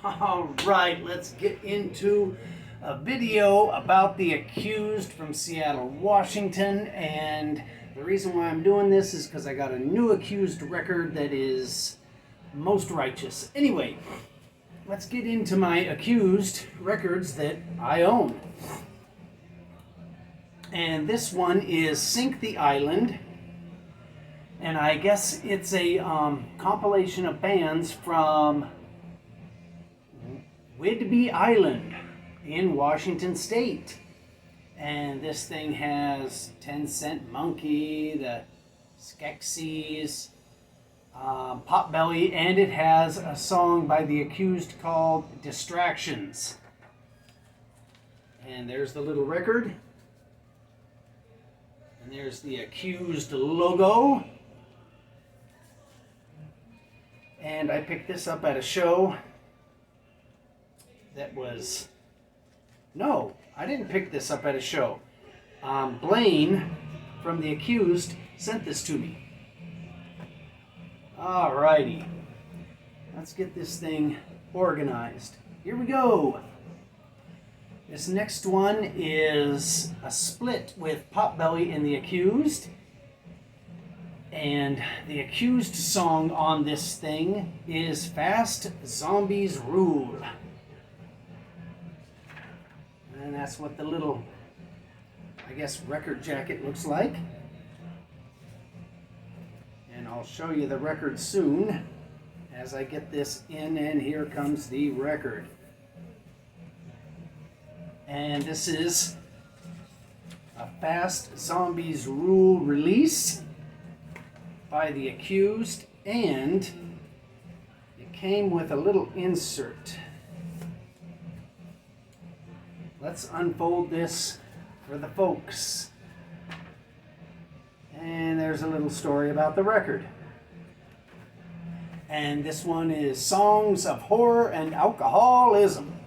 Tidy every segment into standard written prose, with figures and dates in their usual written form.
All right, let's get into a video about The Accused from Seattle, Washington. And the reason why I'm doing this is because I got a new Accused record that is most righteous. Anyway, let's get into my Accused records that I own. And this one is Sink the Island. And I guess it's a compilation of bands from Whidbey Island in Washington State. And this thing has 10 Cent Monkey, the Skeksis, Potbelly, and it has a song by The Accused called Distractions. And there's the little record. And there's the Accused logo. And I picked this up at a show that was... No, I didn't pick this up at a show. Blaine from The Accused sent this to me. Alrighty. Let's get this thing organized. Here we go. This next one is a split with Potbelly and The Accused. And the Accused song on this thing is Fast Zombies Rule. And that's what the little, I guess, record jacket looks like. And I'll show you the record soon as I get this in, and here comes the record. And this is a Fast Zombies Rule release by The Accused, and it came with a little insert. Let's unfold this for the folks. And there's a little story about the record. And this one is Songs of Horror and Alcoholism.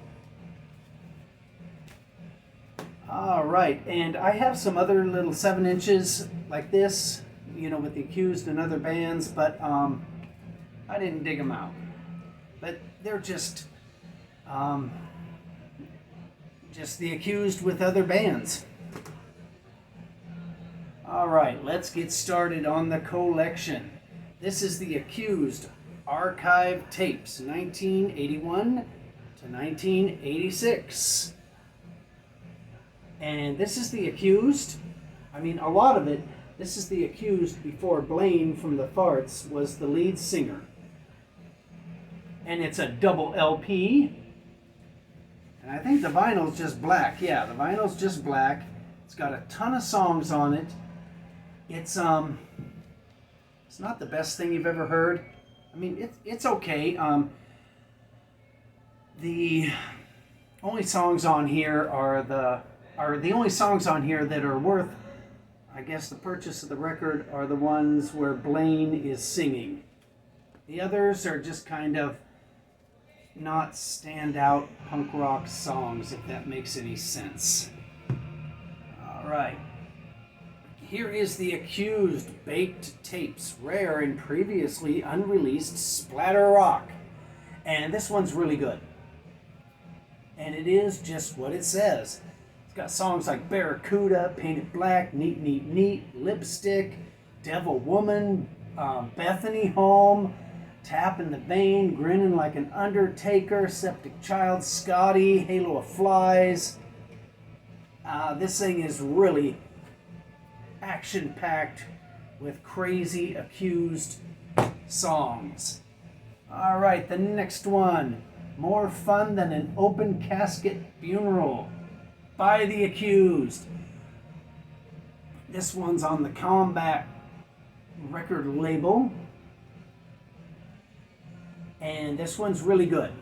All right, and I have some other little 7 inches like this, you know, with The Accused and other bands, but I didn't dig them out. But they're just The Accused with other bands. All right, let's get started on the collection. This is The Accused Archive Tapes, 1981 to 1986. And this is The Accused. I mean, a lot of it. This is The Accused before Blaine from the Farts was the lead singer. And it's a double LP. And I think the vinyl's just black. Yeah, the vinyl's just black. It's got a ton of songs on it. It's not the best thing you've ever heard. I mean, it's okay. The only songs on here are the only songs on here that are worth, I guess, the purchase of the record are the ones where Blaine is singing. The others are just kind of not standout punk rock songs, if that makes any sense. All right. Here is The Accused Baked Tapes, rare and previously unreleased splatter rock. And this one's really good. And it is just what it says. Got songs like Barracuda, Painted Black, Neat, Neat, Neat, Lipstick, Devil Woman, Bethany Home, Tap in the Vein, Grinning Like an Undertaker, Septic Child, Scotty, Halo of Flies. This thing is really action-packed with crazy Accused songs. All right, the next one. More Fun Than an Open Casket Funeral by The Accused. This one's on the Combat record label. And this one's really good.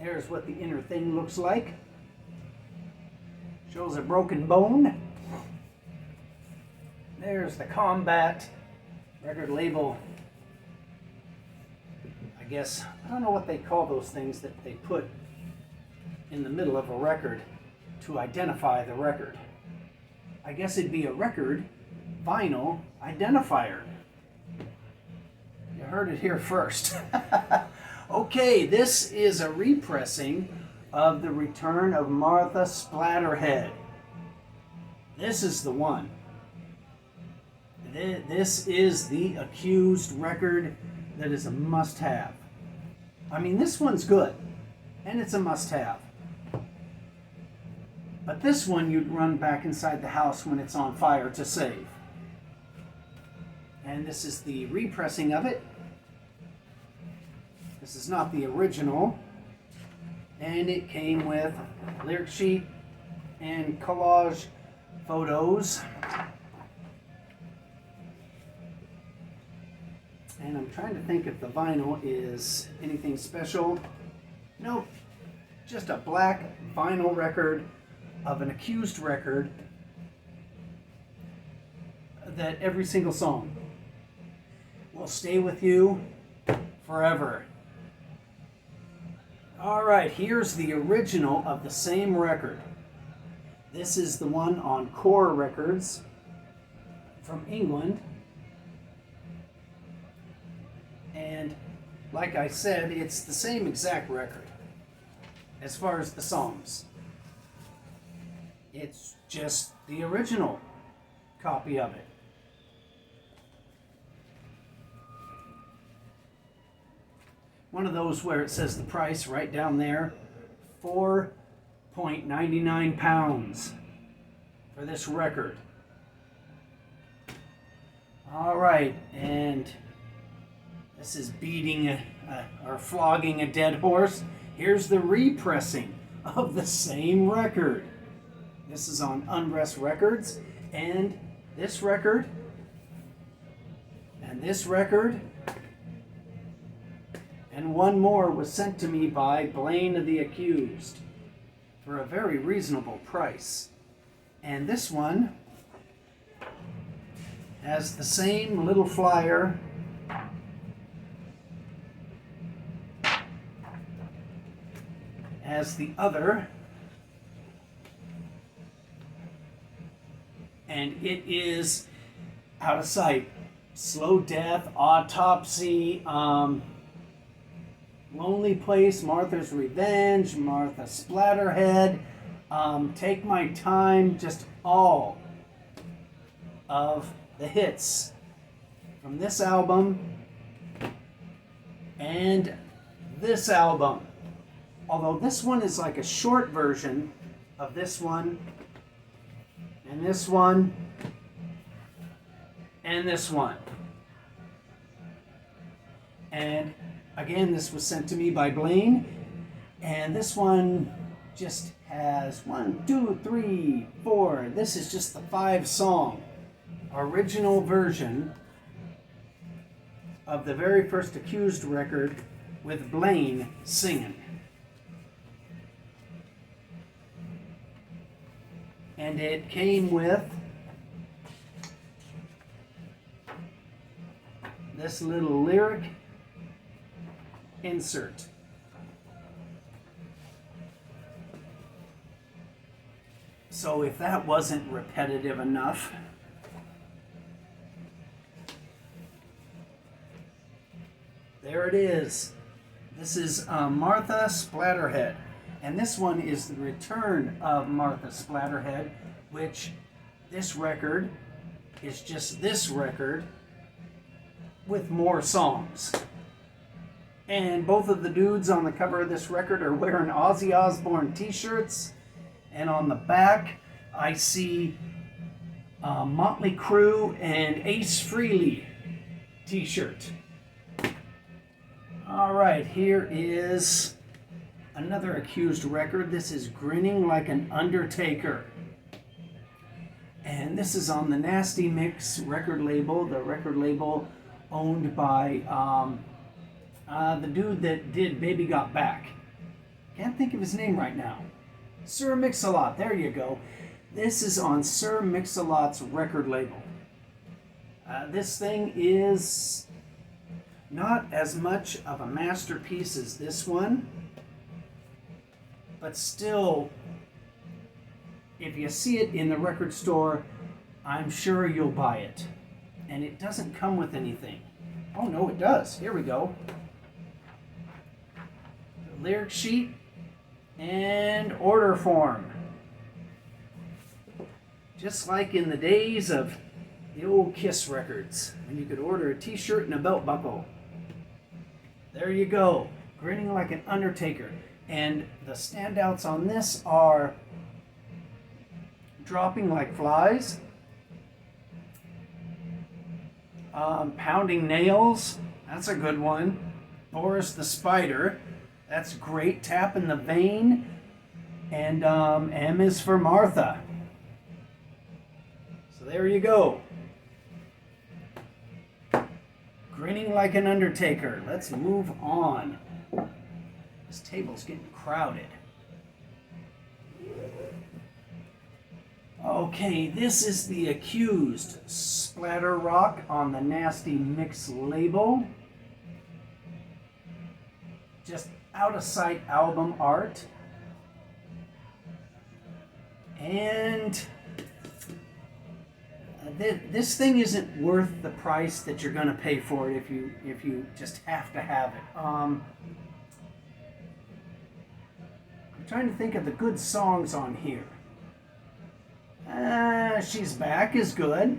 There's what the inner thing looks like. Shows a broken bone. There's the Combat record label. I guess, I don't know what they call those things that they put in the middle of a record to identify the record. I guess it'd be a record vinyl identifier. heard it here first. Okay, this is a repressing of The Return of Martha Splatterhead. This is the one. This is the Accused record that is a must-have. I mean, this one's good, and it's a must-have. But this one you'd run back inside the house when it's on fire to save. And this is the repressing of it. This is not the original. And it came with lyric sheet and collage photos. And I'm trying to think if the vinyl is anything special. Nope, just a black vinyl record of an Accused record that every single song will stay with you forever. All right, here's the original of the same record. This is the one on Core Records from England. And like I said, it's the same exact record as far as the songs. It's just the original copy of it. One of those where it says the price right down there, £4.99 for this record. All right, and this is beating or flogging a dead horse. Here's the repressing of the same record. This is on Unrest Records, and this record, and this record, and one more was sent to me by Blaine of the Accused for a very reasonable price. And this one has the same little flyer as the other, and it is Out of Sight, Slow Death, Autopsy, Lonely Place, Martha's Revenge, Martha Splatterhead, Take My Time, just all of the hits from this album and this album. Although this one is like a short version of this one, and this one, and this one. And again, this was sent to me by Blaine, and this one just has 1, 2, 3, 4. This is just the 5-song original version of the very first Accused record with Blaine singing. And it came with this little lyric insert. So if that wasn't repetitive enough, there it is. This is Martha Splatterhead. And this one is the return of Martha Splatterhead, which this record is just this record with more songs. And both of the dudes on the cover of this record are wearing Ozzy Osbourne t-shirts. And on the back, I see Motley Crue and Ace Frehley t-shirt. All right, here is another Accused record. This is Grinning Like an Undertaker. And this is on the Nasty Mix record label, the record label owned by the dude that did Baby Got Back. Can't think of his name right now. Sir Mix-a-Lot, there you go. This is on Sir Mix-a-Lot's record label. This thing is not as much of a masterpiece as this one, but still, if you see it in the record store, I'm sure you'll buy it. And it doesn't come with anything. Oh no, it does. Here we go. The lyric sheet and order form. Just like in the days of the old Kiss records, when you could order a t-shirt and a belt buckle. There you go, Grinning Like an Undertaker. And the standouts on this are Dropping Like Flies, Pounding Nails, that's a good one. Boris the Spider, that's great. Tapping the Vein, and M is for Martha. So there you go. Grinning Like an Undertaker. Let's move on. This table's getting crowded. Okay, this is The Accused. Splatter rock on the Nasty Mix label. Just out of sight album art. And this thing isn't worth the price that you're going to pay for it if you just have to have it. I'm trying to think of the good songs on here. She's Back is good.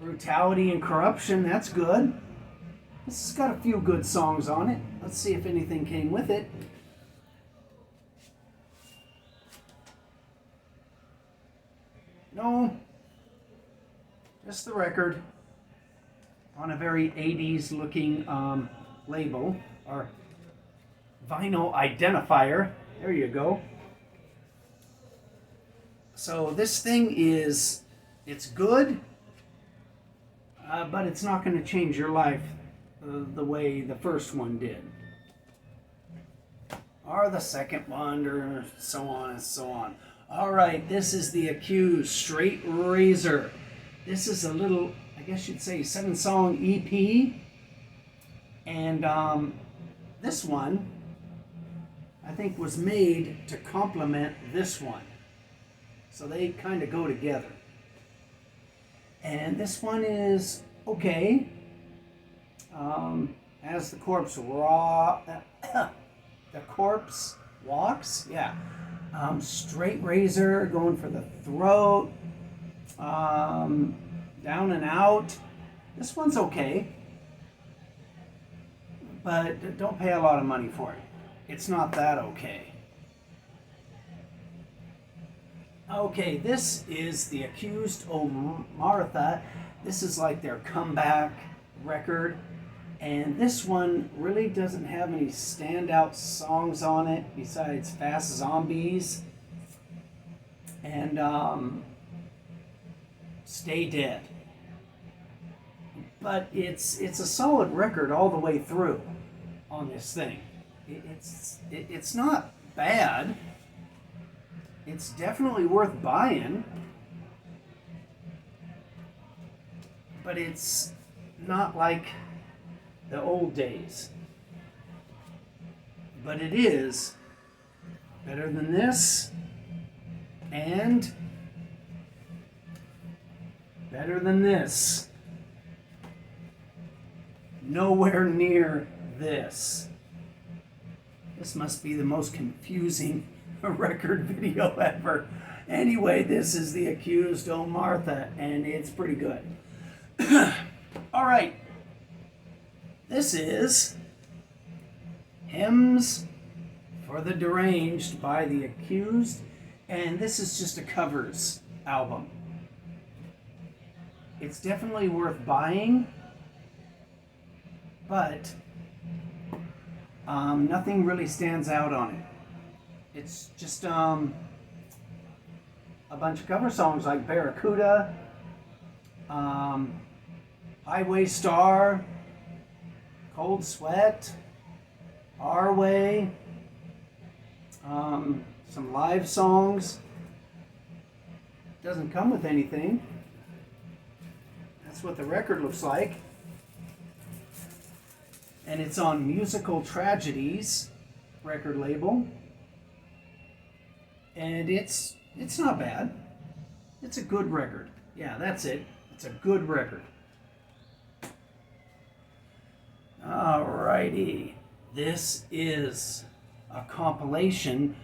Brutality and Corruption, that's good. This has got a few good songs on it. Let's see if anything came with it. No, just the record on a very 80s looking label, or vinyl identifier. There you go. So this thing is, it's good, but it's not going to change your life the way the first one did. Or the second one, or so on and so on. All right, this is The Accused, Straight Razor. This is a little, I guess you'd say, 7-song EP. And this one, I think, was made to complement this one. So they kind of go together. And this one is okay. As the corpse the corpse walks, yeah. Straight Razor, going for the throat. Down and Out. This one's okay, but don't pay a lot of money for it. It's not that okay. Okay, this is The Accused, Oh Martha. This is like their comeback record. And this one really doesn't have any standout songs on it besides Fast Zombies and Stay Dead. But it's a solid record all the way through on this thing. It's not bad. It's definitely worth buying, but it's not like the old days. But it is better than this, and better than this. Nowhere near this. This must be the most confusing record video ever. Anyway, this is The Accused, Oh Martha, and it's pretty good. All right. This is Hymns for the Deranged by The Accused, and this is just a covers album. It's definitely worth buying, but nothing really stands out on it. It's just a bunch of cover songs like Barracuda, Highway Star, Cold Sweat, Our Way, some live songs. Doesn't come with anything. That's what the record looks like. And it's on Musical Tragedies record label. And it's not bad. It's a good record. Yeah, that's it. It's a good record. Alrighty. This is a compilation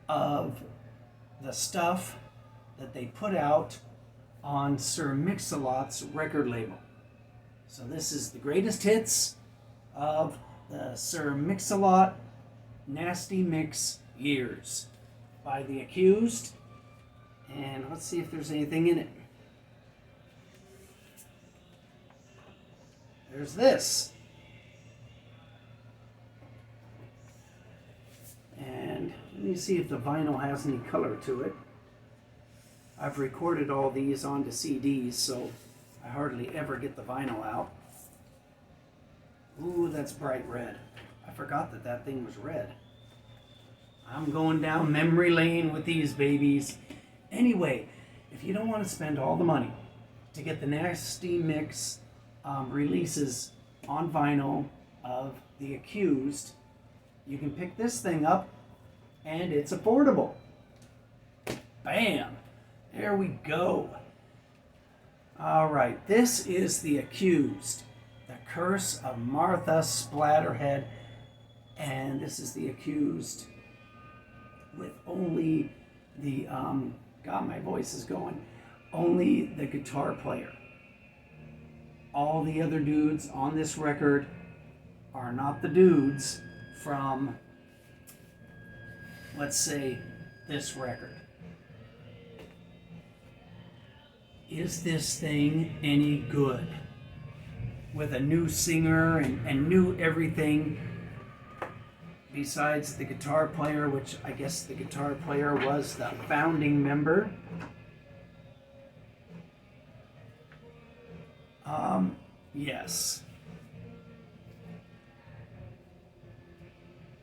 of the stuff that they put out on Sir Mix-a-Lot's record label. So this is the greatest hits of the Sir Mix-a-Lot Nasty Mix years by The Accused. And let's see if there's anything in it. There's this. And let me see if the vinyl has any color to it. I've recorded all these onto CDs, so I hardly ever get the vinyl out. Ooh, that's bright red. I forgot that that thing was red. I'm going down memory lane with these babies. Anyway, if you don't want to spend all the money to get the Nasty Mix releases on vinyl of The Accused, you can pick this thing up and it's affordable. Bam! There we go. Alright, this is The Accused, The Curse of Martha Splatterhead. And this is The Accused with only the, God, my voice is going, only the guitar player. All the other dudes on this record are not the dudes from, let's say, this record. Is this thing any good? With a new singer and new everything besides the guitar player, which I guess the guitar player was the founding member. Yes.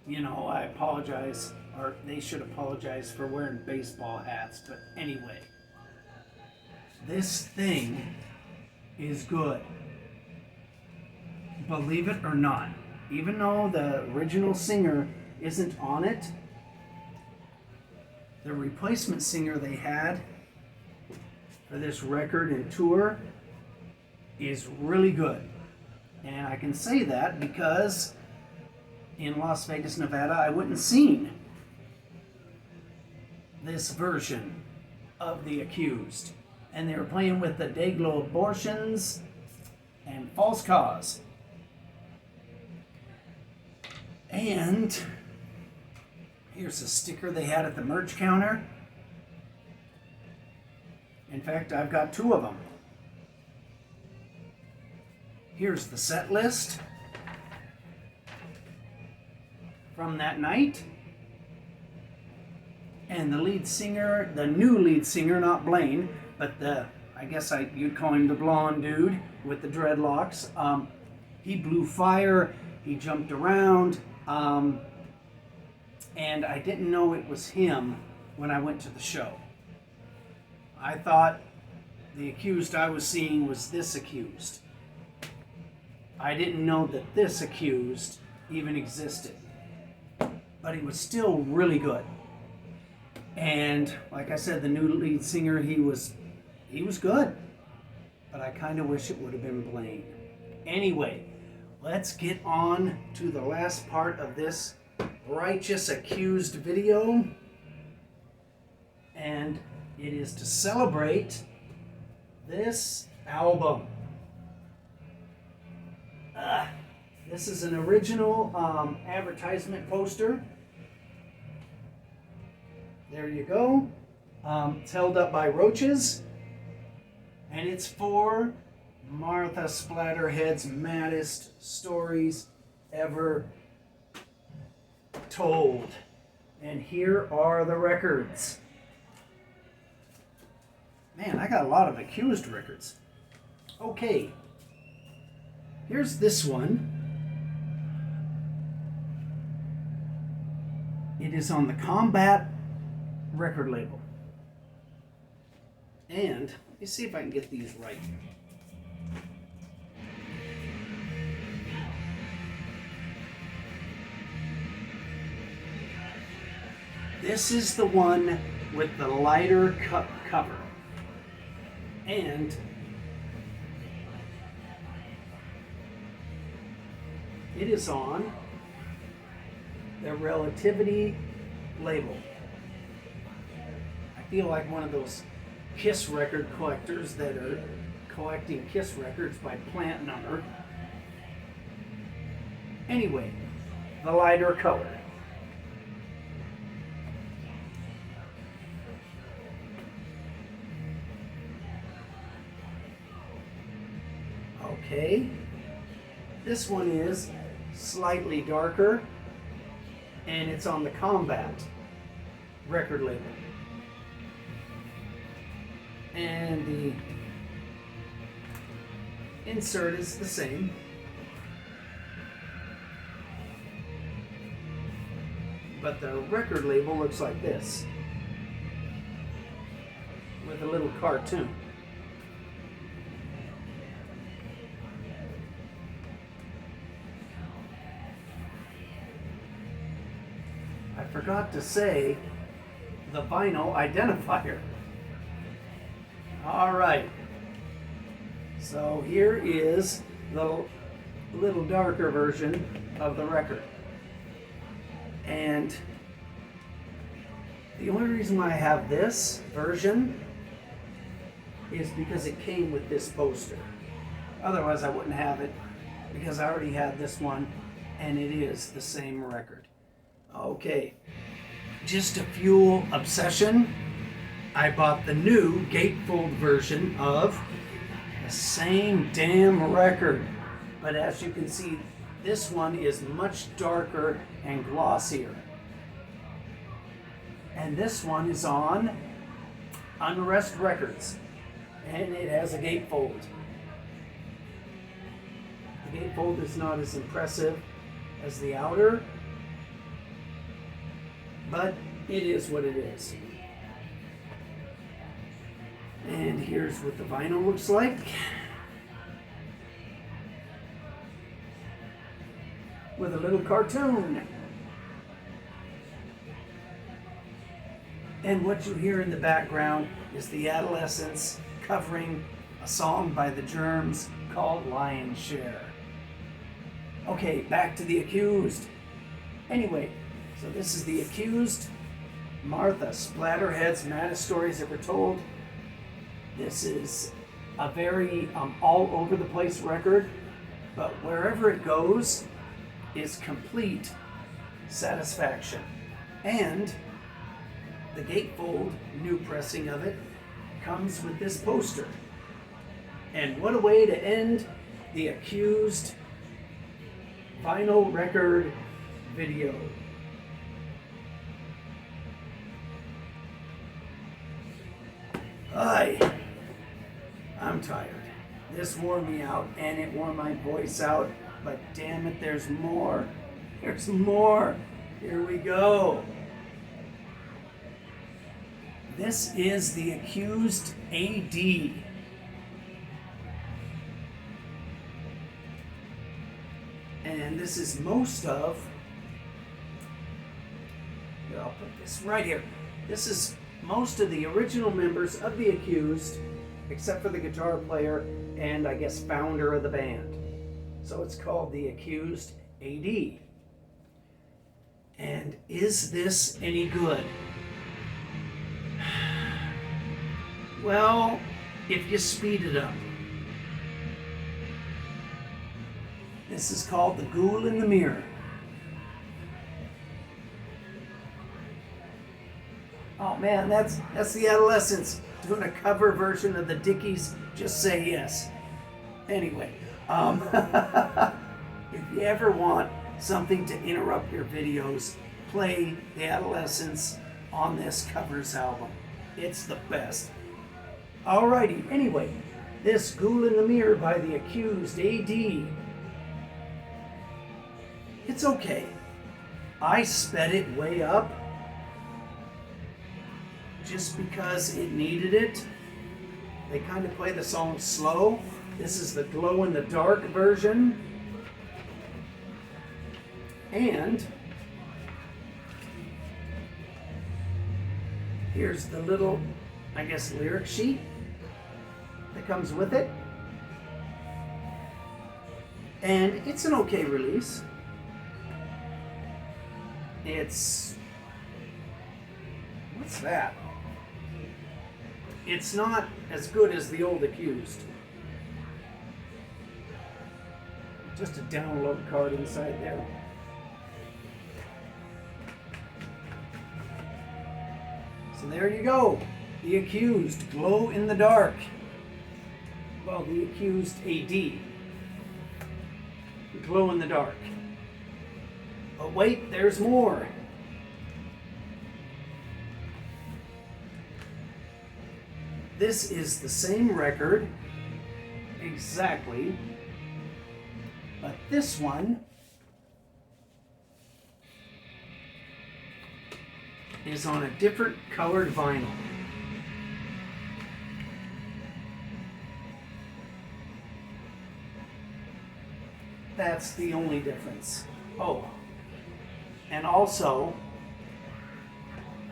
You know, I apologize, or they should apologize for wearing baseball hats, but anyway. This thing is good. Believe it or not. Even though the original singer isn't on it, the replacement singer they had for this record and tour is really good. And I can say that because in Las Vegas, Nevada, I went and seen this version of The Accused. And they were playing with the Dayglow Abortions and False Cause. And here's a sticker they had at the merch counter. In fact, I've got two of them. Here's the set list from that night. And the lead singer, the new lead singer, not Blaine, but I guess you'd call him the blonde dude with the dreadlocks. He blew fire, he jumped around, and I didn't know it was him when I went to the show. I thought the Accused I was seeing was this Accused. I didn't know that this Accused even existed. But he was still really good. And like I said, the new lead singer, he was good. But I kind of wish it would have been Blaine. Anyway, let's get on to the last part of this Righteous Accused video. And it is to celebrate this album. This is an original advertisement poster. There you go. It's held up by roaches. And it's for Martha Splatterhead's maddest stories ever told. And here are the records. Man, I got a lot of Accused records. Okay. Here's this one. It is on the Combat record label. And let me see if I can get these right. This is the one with the lighter cover. And It is on the Relativity label. I feel like one of those Kiss record collectors that are collecting Kiss records by plant number. Anyway, the lighter color. Okay, this one is slightly darker, and it's on the Combat record label. And the insert is the same. But the record label looks like this, with a little cartoon. I forgot to say the vinyl identifier. All right. So here is the little darker version of the record. And the only reason why I have this version is because it came with this poster. Otherwise I wouldn't have it, because I already had this one and it is the same record. Okay, just to fuel obsession, I bought the new gatefold version of the same damn record. But as you can see, this one is much darker and glossier. And this one is on Unrest Records, and it has a gatefold. The gatefold is not as impressive as the outer, but it is what it is. And here's what the vinyl looks like. With a little cartoon. And what you hear in the background is the Adolescents covering a song by the Germs called Lion's Share. Okay, back to The Accused. Anyway, so this is The Accused, Martha Splatterhead's Maddest Stories Ever Told. This is a very all over the place record, but wherever it goes is complete satisfaction. And the gatefold, new pressing of it, comes with this poster. And what a way to end the Accused vinyl record video. I'm tired. This wore me out, and it wore my voice out, but damn it, there's more. There's more. Here we go. This is the Accused AD. And this is most of, here, I'll put this right here. This is most of the original members of the Accused, except for the guitar player and I guess founder of the band. So it's called the Accused AD. And is this any good? Well, if you speed it up. This is called The Ghoul in the Mirror. Oh man, that's the Adolescents doing a cover version of the Dickies' Just Say Yes. Anyway, if you ever want something to interrupt your videos, play the Adolescents on this covers album. It's the best. Alrighty, anyway, this Ghoul in the Mirror by the Accused AD. It's okay. I sped it way up just because it needed it. They kind of play the song slow. This is the glow in the dark version. And here's the little, I guess, lyric sheet that comes with it. And it's an okay release. It's... what's that? It's not as good as the old Accused. Just a download card inside there. So there you go. The Accused Glow in the Dark. Well, the Accused AD. Glow in the Dark. But wait, there's more. This is the same record, exactly, but this one is on a different colored vinyl. That's the only difference. Oh, and also,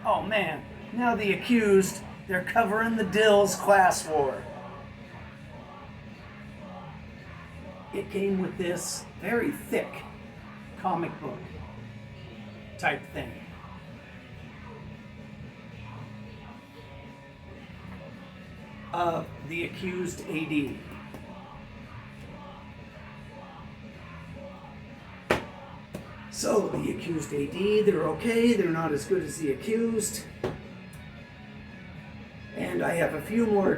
oh man, now the Accused, they're covering the Dils Class War. It came with this very thick comic book type thing. Of the Accused AD. So, the Accused AD, they're okay, they're not as good as the Accused. And I have a few more